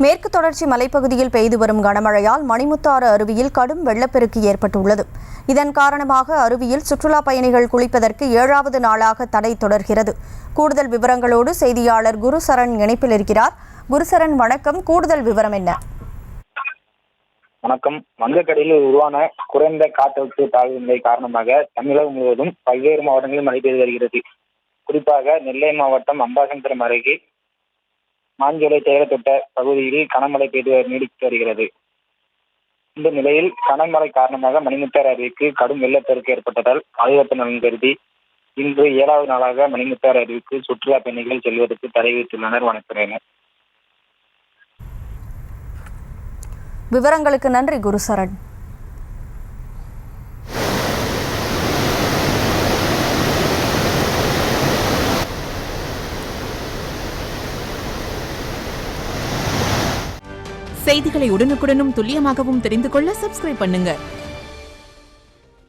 மேற்கு தொடர்ச்சி மலைப்பகுதியில் பெய்து வரும் கனமழையால் மணிமுத்தாறு அருவியில் கடும் வெள்ளப்பெருக்கு ஏற்பட்டுள்ளது. இதன் காரணமாக அருவியில் சுற்றுலா பயணிகள் குளிப்பதற்கு 7வது நாளாக தடை தொடர்கிறது. கூடுதல் விவரங்களோடு செய்தியாளர் குருசரண் இணைப்பில் இருக்கிறார். குருசரண், வணக்கம். கூடுதல் விவரம் என்ன? வணக்கம். வங்கக்கடலில் உருவான குறைந்த காற்றழுத்த தாழ்வு நிலை காரணமாக தமிழகம் முழுவதும் பல்வேறு மாவட்டங்களில் மழை பெய்து வருகிறது. குறிப்பாக நெல்லை மாவட்டம் அம்பாசமுத்திரம் அருகே மாஞ்சோலை தேயிலத்தோட்ட பகுதியில் கனமழை பெய்து நீடித்து வருகிறது. இந்த நிலையில் கனமழை காரணமாக மணிமுத்தாறு அருவிக்கு கடும் வெள்ளப்பெருக்கு ஏற்பட்டதால் பாதுகாப்பு நலன் கருதி இன்று 7வது நாளாக மணிமுத்தாறு அருவிக்கு சுற்றுலா பயணிகள் செல்வதற்கு தடை விதித்துள்ளனர் வனத்துறையினர். விவரங்களுக்கு நன்றி குருசரண். செய்திகளை உடனுக்குடனும் துல்லியமாகவும் தெரிந்து கொள்ள சப்ஸ்கிரைப் பண்ணுங்க.